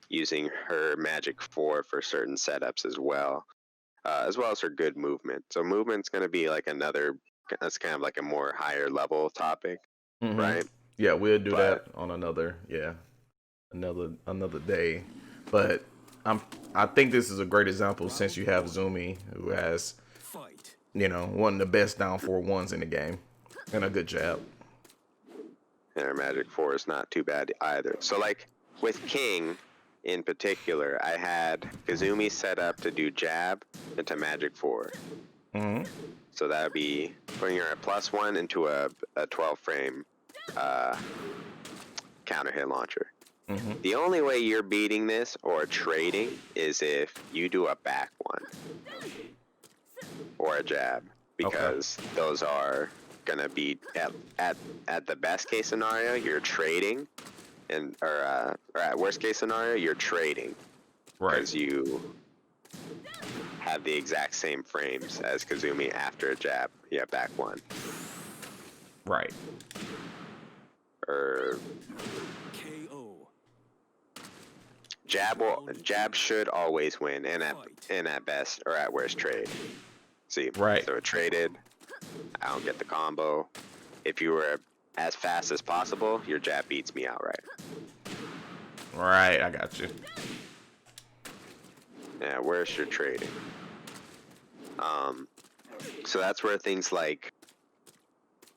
using her magic 4 for certain setups as well as her good movement. So movement's going to be like that's kind of like a more higher level topic, Mm-hmm. right? Yeah, we'll do But that on another day. But I'm I think this is a great example since you have Zumi, who has one of the best down 4-1s in the game, and a good jab. and her magic 4 is not too bad either. So like with King in particular, I had Kazumi set up to do jab into magic 4. Mm-hmm. So that would be putting her at +1 into a 12 frame counter hit launcher. Mm-hmm. The only way you're beating this or trading is if you do a back one or a jab, Okay. because those are gonna be at the best case scenario you're trading, or at worst case scenario you're trading Right. because you have the exact same frames as Kazumi after a jab. Yeah, back one Right. or jab should always win, and at best or at worst trade. See, Right. so it traded, I don't get the combo. If you were as fast as possible, your jab beats me outright. Right. I got you. Yeah, where's your trading? So that's where things like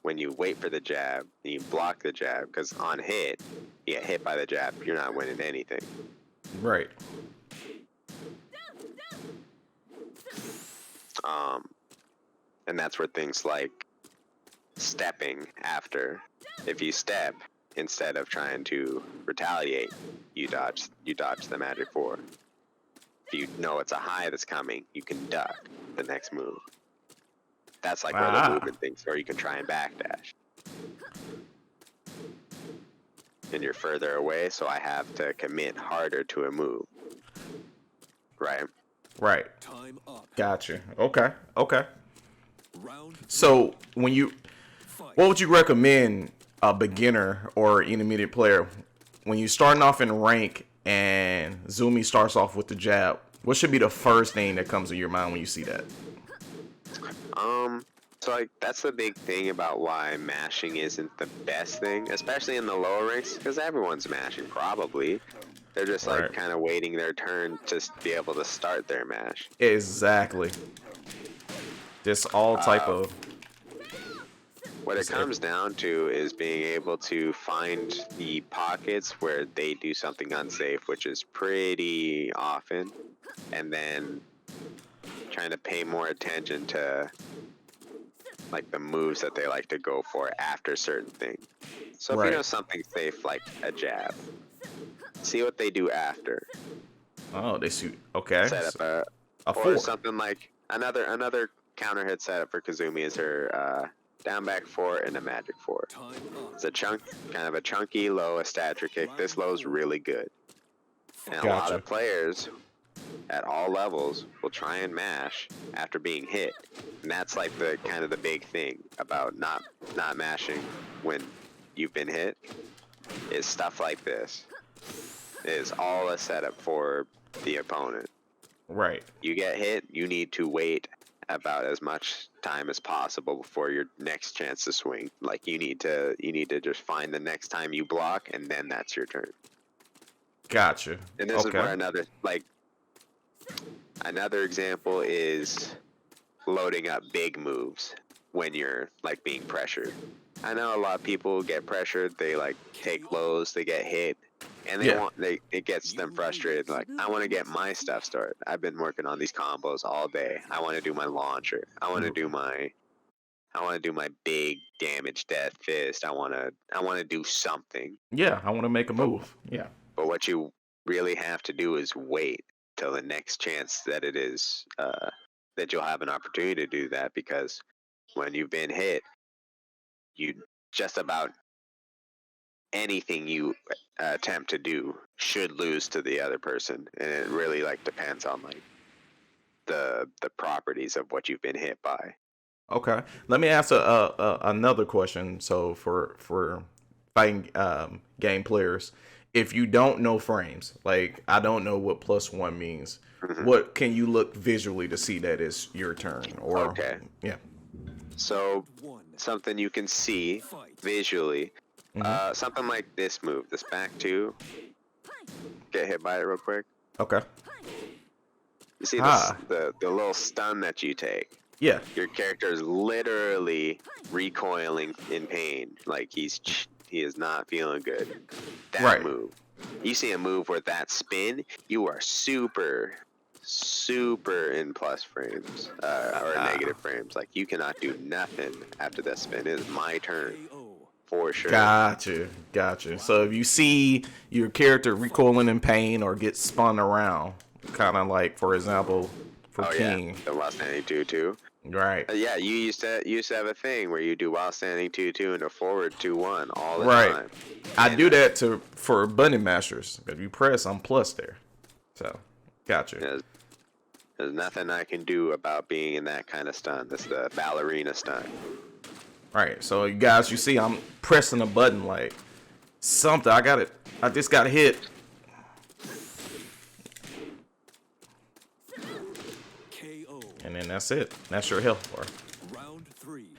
when you wait for the jab and you block the jab, because on hit, you get hit by the jab, you're not winning anything. Right. And that's where things like stepping after. If you step instead of trying to retaliate, you dodge the magic 4. If you know it's a high that's coming, you can duck the next move. That's like where the Ah. movement things, or you can try and backdash. And you're further away, so I have to commit harder to a move. Right? Right. Gotcha. Okay. Okay. So what would you recommend a beginner or intermediate player when you starting off in rank and Zumi starts off with the jab? What should be the first thing that comes to your mind when you see that? So like that's the big thing about why mashing isn't the best thing, especially in the lower ranks, because everyone's mashing probably. They're just like Right. kind of waiting their turn to be able to start their mash. Exactly. Just all type Uh, of. what it Just ev- comes down to is being able to find the pockets where they do something unsafe, which is pretty often, and then trying to pay more attention to like the moves that they like to go for after certain things. So if you know right. something safe like a jab, see what they do after. Oh, they shoot. Okay. Set up So, a a or 4. something like another counter hit setup for Kazumi is her down back 4 and a magic 4. It's a kind of a chunky low, a stature kick. This low is really good, and a lot Gotcha. of players at all levels will try and mash after being hit, and that's like the kind of the big thing about not mashing when you've been hit is stuff like this. Is all a setup for the opponent. Right. You get hit, you need to wait about as much time as possible before your next chance to swing. Like you need to just find the next time you block, and then that's your turn. Gotcha. And this is Okay. where another example is loading up big moves when you're like being pressured. I know a lot of people get pressured, they like take lows, they get hit, and Yeah. it gets them frustrated. Like, I want to get my stuff started. I've been working on these combos all day. I want to do my launcher. I want to do my big damage death fist. I want to do something. Yeah. I want to make a But move. Yeah. what you really have to do is wait till the next chance that it is that you'll have an opportunity to do that, because when you've been hit, you just about anything you attempt to do should lose to the other person, and it really like depends on like the properties of what you've been hit by. Okay. Let me ask another question. So for fighting game players, if you don't know frames, like I don't know what +1 means, Hmm. what can you look visually to see that it's your turn? Or Okay. yeah. So something you can see visually, Mm-hmm. something like this move, this back two. Get hit by it real quick. Okay. You see this, Ah. the little stun that you take. Yeah. Your character is literally recoiling in pain, like he is not feeling good. That Right. move. You see a move with that spin, you are super in plus frames or negative frames. Like you cannot do nothing after that spin. It is my turn for sure. Gotcha. So if you see your character recoiling in pain or get spun around, kind of like, for example, for Oh yeah, King. the while standing 2-2. Right. Yeah, you used to have a thing where you do while standing 2-2 and a forward 2-1 all the Right. time. I And do that for button mashers. If you press, I'm plus there. So, gotcha. there's nothing I can do about being in that kind of stun. That's the ballerina stun. Right. So you guys, you see, I'm pressing a button like something. I got it. I just got hit. And then that's it. That's your health bar.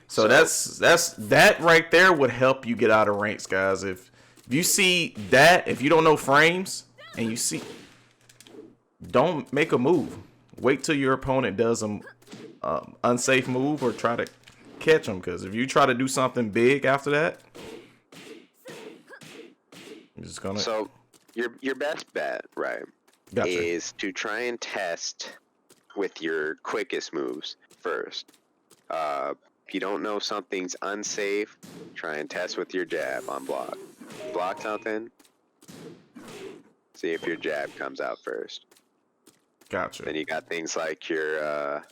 So that right there would help you get out of ranks, guys. If you see that, if you don't know frames and you see, don't make a move. Wait till your opponent does an unsafe move or try to catch them. Because if you try to do something big after that, you're just gonna. So your best bet, right, Gotcha. is to try and test with your quickest moves first. If you don't know something's unsafe, try and test with your jab on block. Block something. See if your jab comes out first. Gotcha. Then you got things like your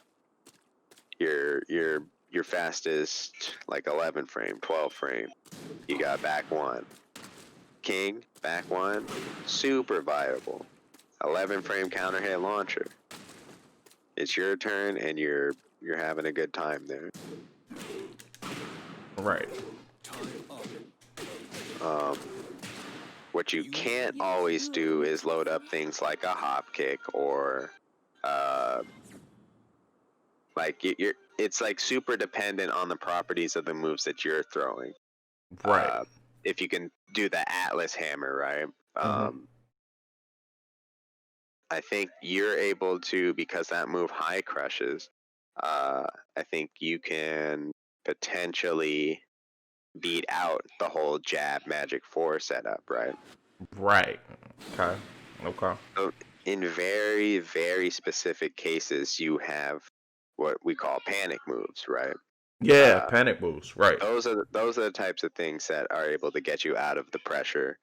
fastest like 11 frame, 12 frame. You got back one. King, back one, super viable. 11 frame counter hit launcher. It's your turn and you're having a good time there. Right. What you can't always do is load up things like a hop kick or like it's like super dependent on the properties of the moves that you're throwing. Right. If you can do the Atlas hammer, right? I think you're able to, because that move high crushes, I think you can potentially beat out the whole jab magic 4 setup, right? Right. Okay. So in very, very specific cases, you have what we call panic moves, right? Yeah, panic moves. Right. Those are the types of things that are able to get you out of the pressure.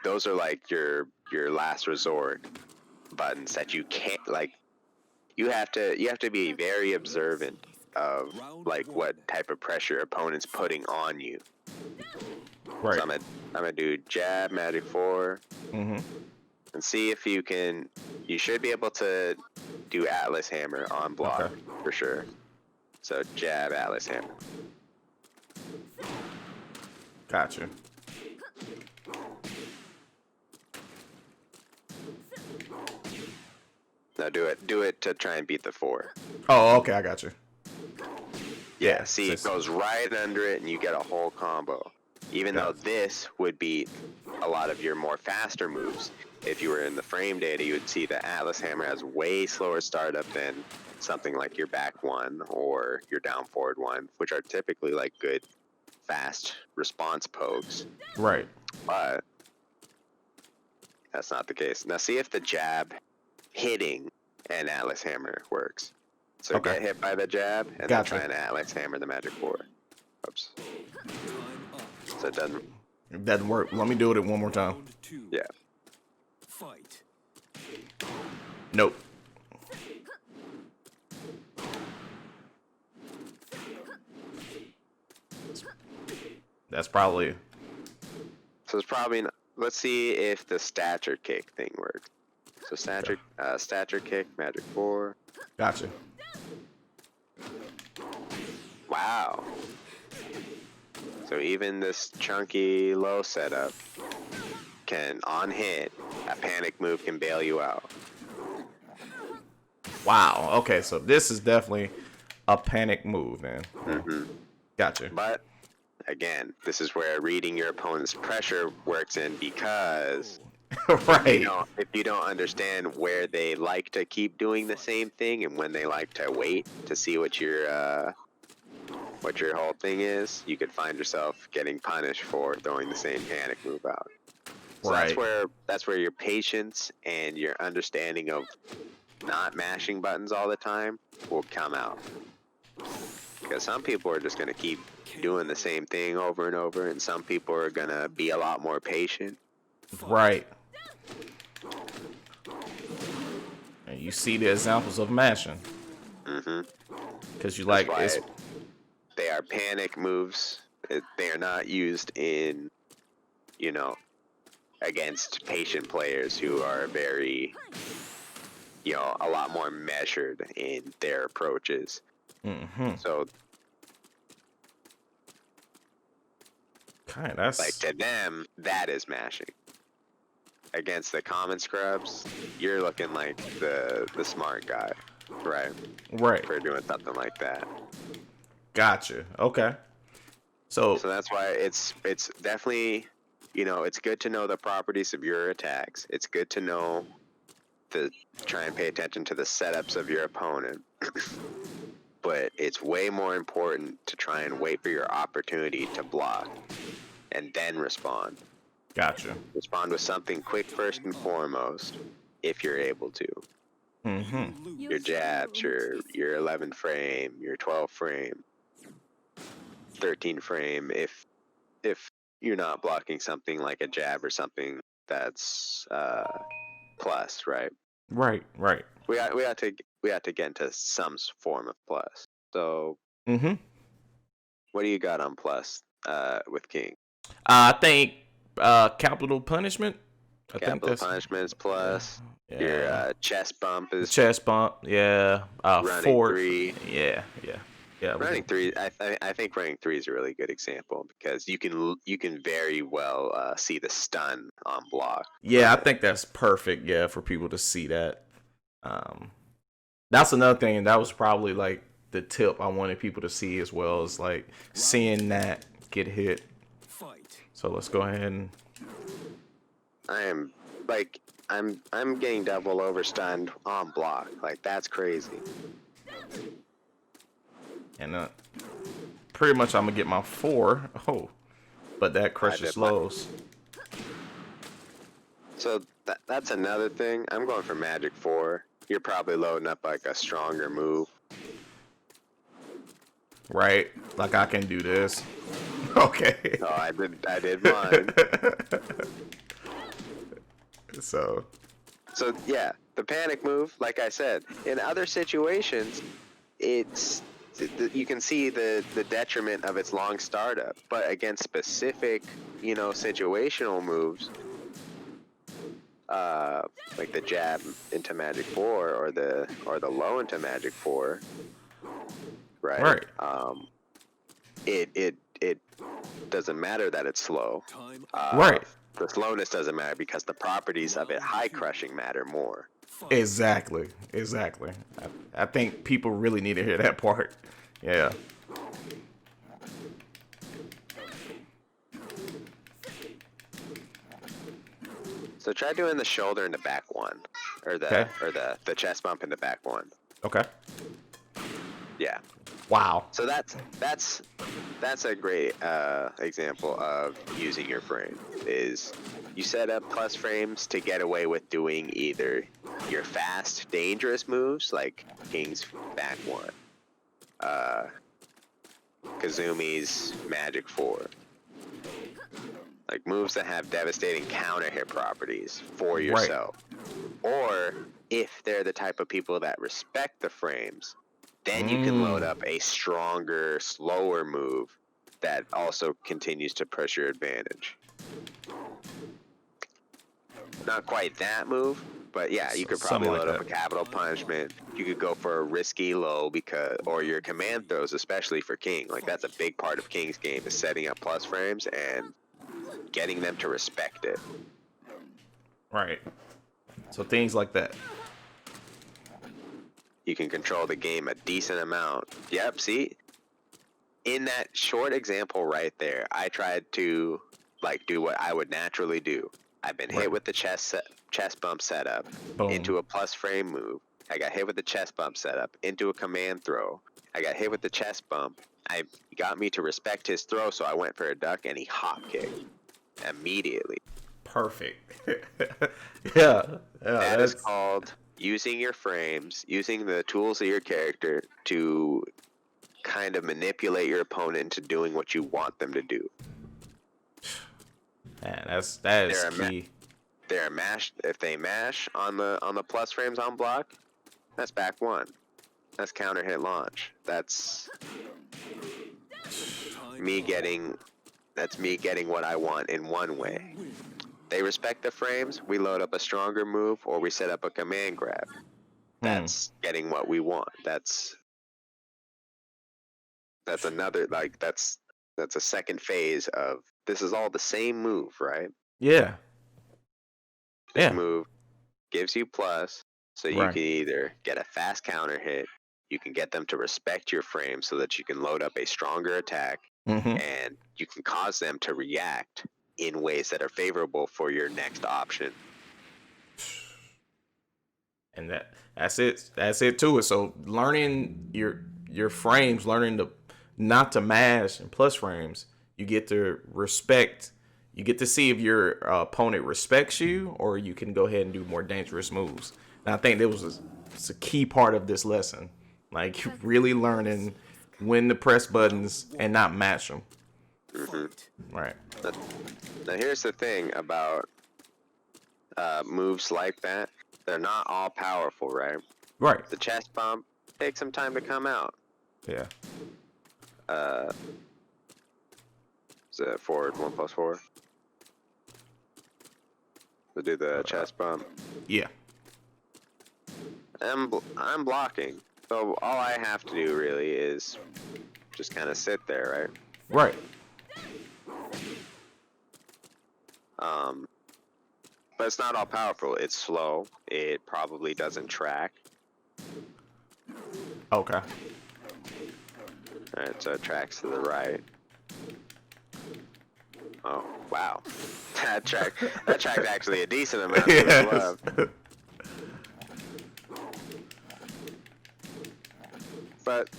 Those are like your last resort buttons that you can't, like, you have to be very observant of like what type of pressure opponents putting on you. Right. So I'm gonna do jab magic 4 and see if you can. You should be able to do Atlas hammer on block for sure. So jab Atlas hammer. Gotcha. Now do it to try and beat the 4. Oh, okay, I got you. Yeah, see, it goes right under it and you get a whole combo. Even though this would be a lot of your more faster moves. If you were in the frame data, you would see the Atlas hammer has way slower startup than something like your back 1 or your down forward 1, which are typically like good, fast response pokes. Right. But that's not the case. Now see if the jab hitting an Atlas hammer works. So get hit by the jab and then try and Atlas hammer the magic 4. Oops. So it doesn't. It doesn't work. Let me do it one more time. Yeah. Nope. That's probably. So it's probably not, let's see if the stature kick thing works. So stature kick, magic 4. Gotcha. Wow. So even this chunky low setup can, on hit, a panic move can bail you out. Wow. Okay, so this is definitely a panic move, then. Mm-hmm. Gotcha. But again, this is where reading your opponent's pressure works in, because right. if you don't understand where they like to keep doing the same thing and when they like to wait to see what your whole thing is, you could find yourself getting punished for throwing the same panic move out. So right. that's where your patience and your understanding of not mashing buttons all the time will come out. Because some people are just going to keep doing the same thing over and over, and some people are going to be a lot more patient. Right. And you see the examples of mashing. Mm-hmm. Because you like it's. They are panic moves. They are not used in, against patient players who are very, a lot more measured in their approaches. Mm-hmm. So, that's like, to them, that is mashing. Against the common scrubs, you're looking like the smart guy, right? Right. For doing something like that. Gotcha. Okay. So that's why it's definitely, it's good to know the properties of your attacks. It's good to know try and pay attention to the setups of your opponent. But it's way more important to try and wait for your opportunity to block and then respond. Gotcha. Respond with something quick first and foremost, if you're able to. Mm-hmm. Your jabs, your 11 frame, your 12 frame, 13 frame, if you're not blocking something like a jab or something that's plus, right? Right. We have to get into some form of plus. So, mm-hmm. What do you got on plus with King? I think capital punishment. Capital punishments plus. Yeah. Your chest bump is. Chest bump. Yeah. Running fort. 3. Yeah. Running 3. I think running 3 is a really good example, because you can very well see the stun on block. Yeah, I think that's perfect. Yeah, for people to see that. That's another thing. That was probably like the tip I wanted people to see, as well as like seeing that get hit. So let's go ahead and. I'm getting double overstunned on block. Like, that's crazy. And pretty much I'm gonna get my 4. Oh, but that crushes slows. So that's another thing. I'm going for Magic 4. You're probably loading up like a stronger move. Right, like I can do this. Okay. Oh, I did mine. So yeah, the panic move, like I said, in other situations, you can see the detriment of its long startup, but against specific, situational moves, like the jab into Magic 4 or the low into Magic 4, right? It doesn't matter that it's slow. Right. The slowness doesn't matter because the properties of it high crushing matter more. Exactly. I think people really need to hear that part. Yeah. So try doing the shoulder in the back one, or the chest bump in the back one. Okay. Yeah. Wow. So that's a great example of using your frame. Is you set up plus frames to get away with doing either your fast, dangerous moves like King's back one, Kazumi's Magic 4, like moves that have devastating counter hit properties for yourself. Or if they're the type of people that respect the frames, then you can load up a stronger, slower move that also continues to push your advantage. Not quite that move, But yeah, you could probably Something like load up that. a capital punishment. You could go for a risky low or your command throws, especially for King. Like that's a big part of King's game is setting up plus frames and getting them to respect it. Right. So things like that. You can control the game a decent amount. Yep, see? In that short example right there, I tried to like do what I would naturally do. I've been hit with the chest bump setup into a plus frame move. I got hit with the chest bump setup into a command throw. I got hit with the chest bump. He got me to respect his throw, so I went for a duck and he hop kicked immediately. Perfect. Yeah. That is called using your frames, using the tools of your character to kind of manipulate your opponent into doing what you want them to do. Man, that is key. They're mashed. If they mash on the plus frames on block, that's back one. That's counter hit launch. That's me getting what I want in one way. They respect the frames, we load up a stronger move, or we set up a command grab. That's getting what we want. That's another, like, that's a second phase of, this is all the same move, right? Yeah. This move gives you plus, so you can either get a fast counter hit, you can get them to respect your frame so that you can load up a stronger attack, and you can cause them to react in ways that are favorable for your next option. And that's it too. So learning your frames, learning to not to mash and plus frames, you get to respect. You get to see if your opponent respects you, or you can go ahead and do more dangerous moves. And I think that was a key part of this lesson. Like really learning when to press buttons and not match them. Right. Now here's the thing about moves like that. They're not all powerful, right? Right. The chest bump takes some time to come out. Yeah. Is it forward 1+4? To do the chest bump. Yeah. I'm blocking, so all I have to do really is just kind of sit there, right? But it's not all powerful. It's slow. It probably doesn't track. Okay. All right, so it tracks to the right. Oh wow, that tracked actually a decent amount to the left. But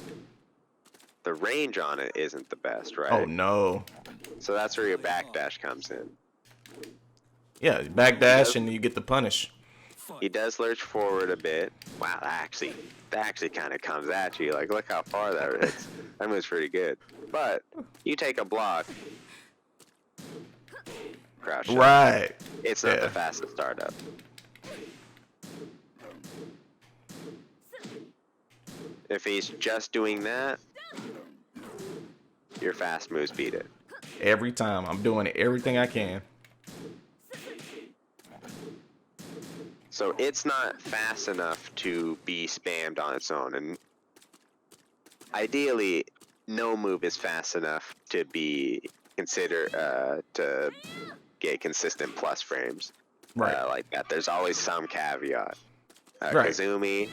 the range on it isn't the best, right? Oh no. So that's where your backdash comes in. Yeah, backdash and you get the punish. He does lurch forward a bit. Wow, that actually kind of comes at you. Like, look how far that is. That moves pretty good. But you take a block. Crouch. Right. It's not the fastest startup. If he's just doing that, your fast moves beat it. Every time. I'm doing everything I can. So it's not fast enough to be spammed on its own, and ideally, no move is fast enough to be considered to get consistent plus frames. Right. Like that. There's always some caveat. Right. Kazumi,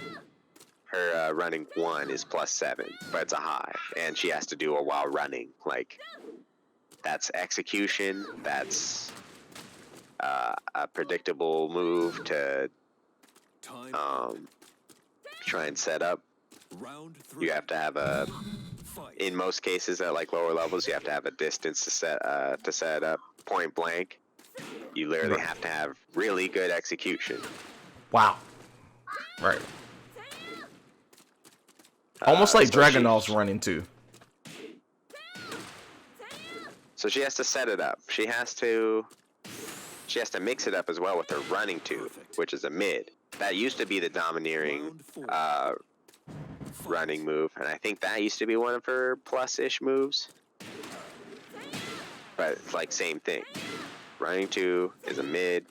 her running 1 is +7, but it's a high, and she has to do it while running. Like, that's execution. That's a predictable move to try and set up. You have to have in most cases at like lower levels, you have to have a distance to set up point blank. You literally have to have really good execution. Wow. Right. Almost like Dragunov's running too. So she has to set it up. She has to mix it up as well with her running 2, which is a mid. That used to be the domineering running move, and I think that used to be one of her plus-ish moves. But it's like same thing. Running 2 is a mid.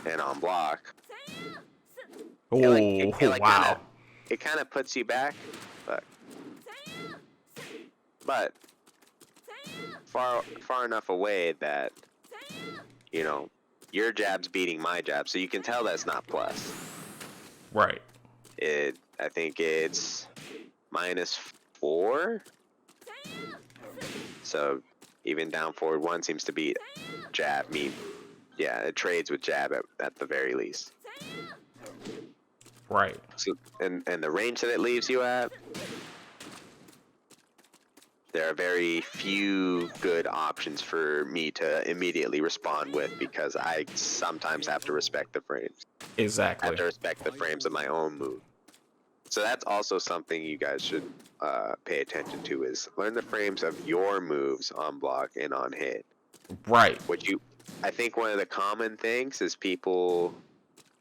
and on block, Oh, wow. it kind of puts you back, but far enough away that you know your jab's beating my jab, so you can tell that's not plus. Right. I think it's -4. So even down forward 1 seems to beat jab. Yeah, it trades with jab at the very least. Right. So and the range that it leaves you at, there are very few good options for me to immediately respond with because I sometimes have to respect the frames. Exactly. I have to respect the frames of my own move. So that's also something you guys should pay attention to, is learn the frames of your moves on block and on hit. Right. I think one of the common things is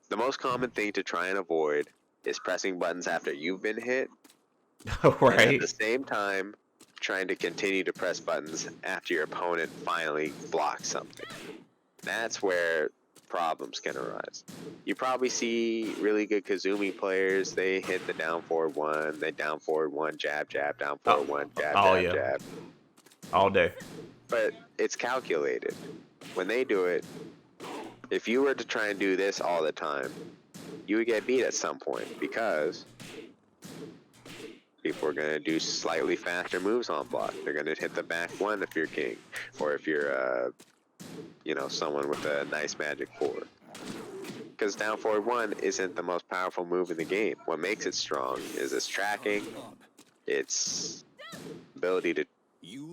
the most common thing to try and avoid is pressing buttons after you've been hit. Right. And at the same time, trying to continue to press buttons after your opponent finally blocks something. That's where problems can arise. You probably see really good Kazumi players, they hit the down forward 1, they down forward 1, jab, jab, down forward 1, jab, jab. All day. But it's calculated. When they do it, if you were to try and do this all the time, you would get beat at some point because people are going to do slightly faster moves on block. They're going to hit the back 1 if you're king, or if you're someone with a nice magic 4. Because down forward 1 isn't the most powerful move in the game. What makes it strong is its tracking, its ability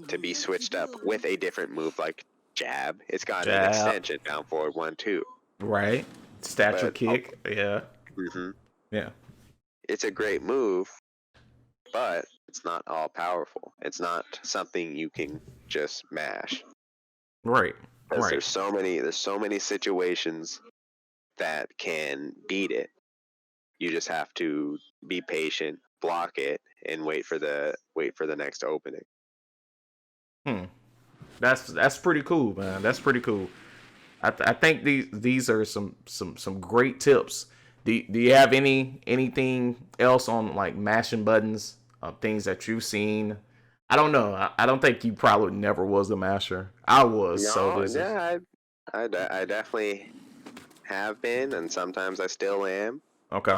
to be switched up with a different move like jab. It's got an extension down forward 1 too. Right. Statue kick. Yeah. Mm-hmm. Yeah. It's a great move, but it's not all powerful. It's not something you can just mash. Right. Because there's so many situations that can beat it. You just have to be patient, block it, and wait for the next opening. That's pretty cool, man. That's pretty cool. I think these are some great tips. Do you have anything else on like mashing buttons? Things that you've seen? I don't know. I don't think you probably never was a masher. I was. No, so this yeah, I definitely have been, and sometimes I still am. Okay.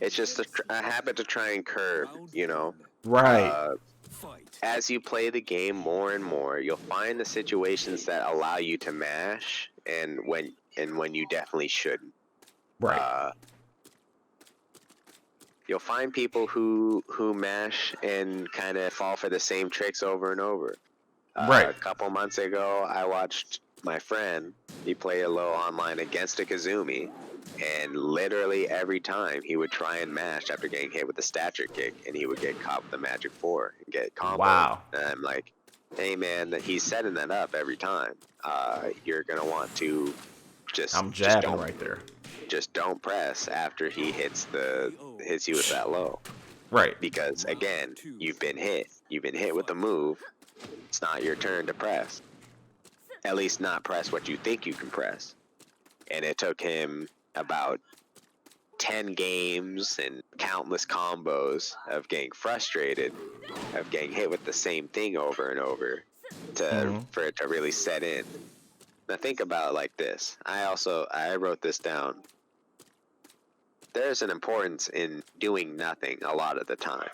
It's just a habit to try and curb, Right. As you play the game more and more, you'll find the situations that allow you to mash, and when you definitely shouldn't. Right. You'll find people who mash and kind of fall for the same tricks over and over. Right. A couple months ago, I watched my friend. He played a little online against a Kazumi, and literally every time he would try and mash after getting hit with the stature kick, and he would get caught with the magic 4 and get comboed. Wow. And I'm like, hey man, he's setting that up every time. You're gonna want to I'm jabbing right there. Just don't press after he hits you with that low. Right. Because again, you've been hit. You've been hit with the move. It's not your turn to press. At least not press what you think you can press. And it took him about 10 games and countless combos of getting frustrated, of getting hit with the same thing over and over for it to really set in. Now think about it like this. I wrote this down. There's an importance in doing nothing a lot of the time.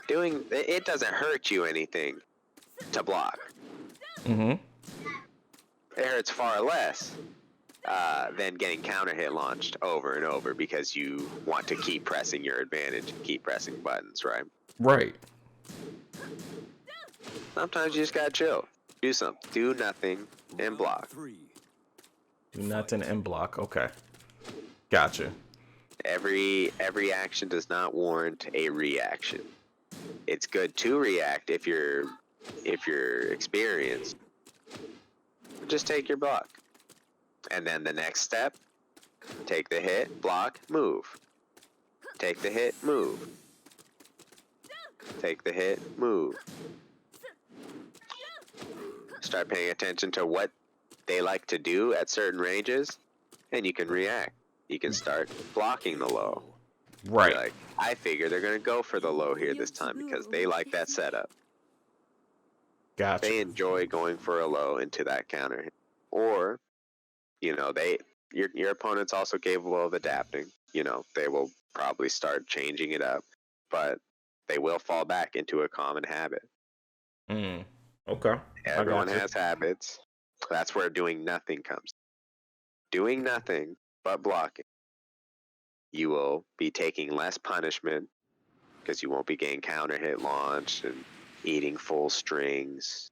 It doesn't hurt you anything to block. It hurts far less than getting counter hit launched over and over because you want to keep pressing your advantage and keep pressing buttons, right? Right. Sometimes you just gotta chill. Do something. Do nothing and block. Do nothing and block. Okay. Gotcha. Every action does not warrant a reaction. It's good to react if you're experienced. Just take your block. And then the next step, take the hit, block, move. Take the hit, move. Take the hit, move. Start paying attention to what they like to do at certain ranges, and you can react. You can start blocking the low. Right. You're like, I figure they're going to go for the low here this time because they like that setup. Gotcha. They enjoy going for a low into that counter hit. Or, your opponent's also capable of adapting. They will probably start changing it up, but they will fall back into a common habit. Okay. Everyone has habits. That's where doing nothing comes. Doing nothing but blocking. You will be taking less punishment because you won't be getting counter hit launched and eating full strings.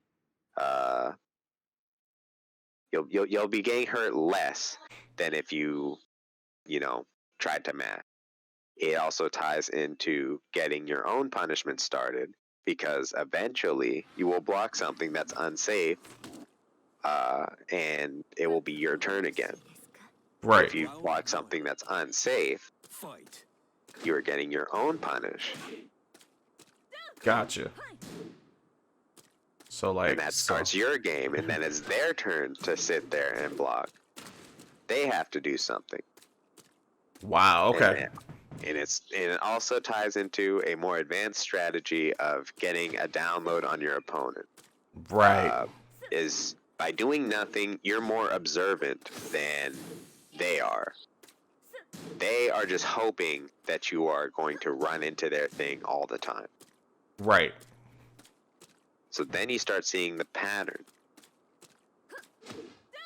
You'll be getting hurt less than if you tried to match. It also ties into getting your own punishment started because eventually you will block something that's unsafe, and it will be your turn again. Right. If you block something that's unsafe, you are getting your own punish. Gotcha. So and that starts your game, and then it's their turn to sit there and block. They have to do something. Wow. Okay. And it also ties into a more advanced strategy of getting a download on your opponent. Right. Is by doing nothing, you're more observant than they are. They are just hoping that you are going to run into their thing all the time. Right. So then you start seeing the pattern.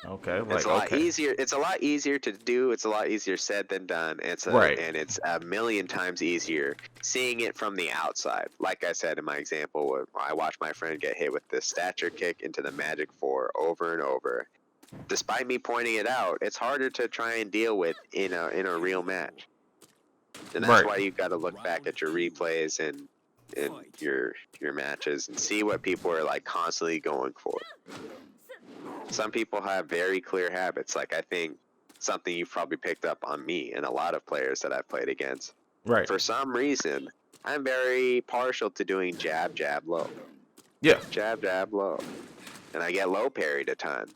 Okay, it's a lot easier. It's a lot easier to do. It's a lot easier said than done. And it's a million times easier seeing it from the outside. Like I said in my example, where I watched my friend get hit with the stature kick into the Magic 4 over and over. Despite me pointing it out, it's harder to try and deal with in a real match. And that's why you got to look back at your replays and your matches and see what people are like constantly going for. Some people have very clear habits. Like, I think something you've probably picked up on me and a lot of players that I've played against. Right. For some reason, I'm very partial to doing jab, jab, low. Yeah. Jab, jab, low. And I get low parried a ton.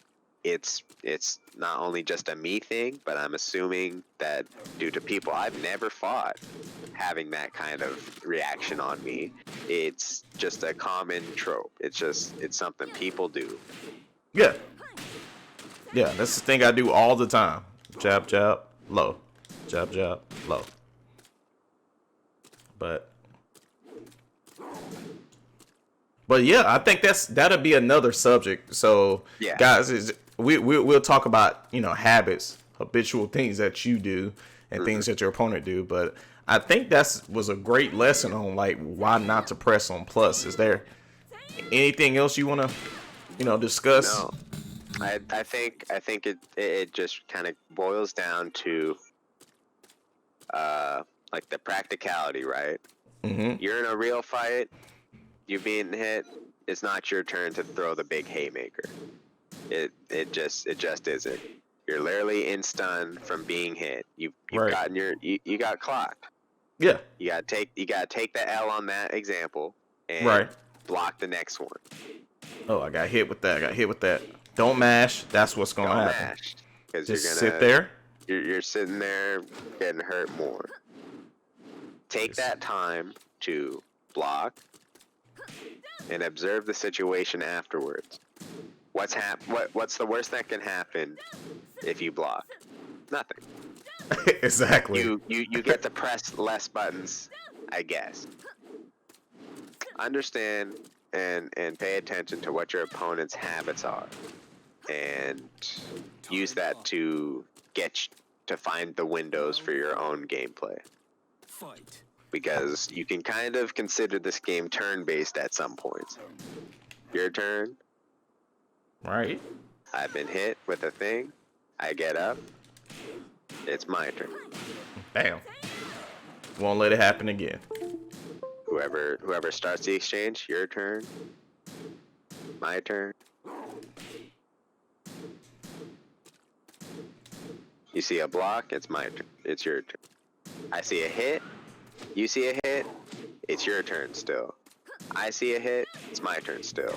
It's not only just a me thing, but I'm assuming that due to people I've never fought having that kind of reaction on me, it's just a common trope. It's something people do. Yeah. Yeah, that's the thing I do all the time. Jab, jab, low. Jab, jab, low. But yeah, I think that'll be another subject. So, yeah. Guys, we'll talk about, habits, habitual things that you do and things that your opponent do. But I think was a great lesson on like why not to press on plus. Is there anything else you want to discuss? No. I think it just kind of boils down to like the practicality, right? Mm-hmm. You're in a real fight, you're being hit, it's not your turn to throw the big haymaker. It just isn't. You're literally in stun from being hit. You've gotten you got clocked. Yeah. You gotta take the L on that example and block the next one. Oh, I got hit with that. Don't mash. That's what's going to happen. Don't mash. Because you're going to sit there. You're sitting there getting hurt more. Take that time to block and observe the situation afterwards. What's the worst that can happen if you block? Nothing. Exactly. You get to press less buttons, I guess. Understand and pay attention to what your opponent's habits are, and use that to to find the windows for your own gameplay. Because you can kind of consider this game turn-based at some points. Your turn. Right. I've been hit with a thing. I get up. It's my turn. Bam. Won't let it happen again. Whoever starts the exchange, your turn. My turn. You see a block, it's my turn. It's your turn. I see a hit. You see a hit. It's your turn still. I see a hit. It's my turn still.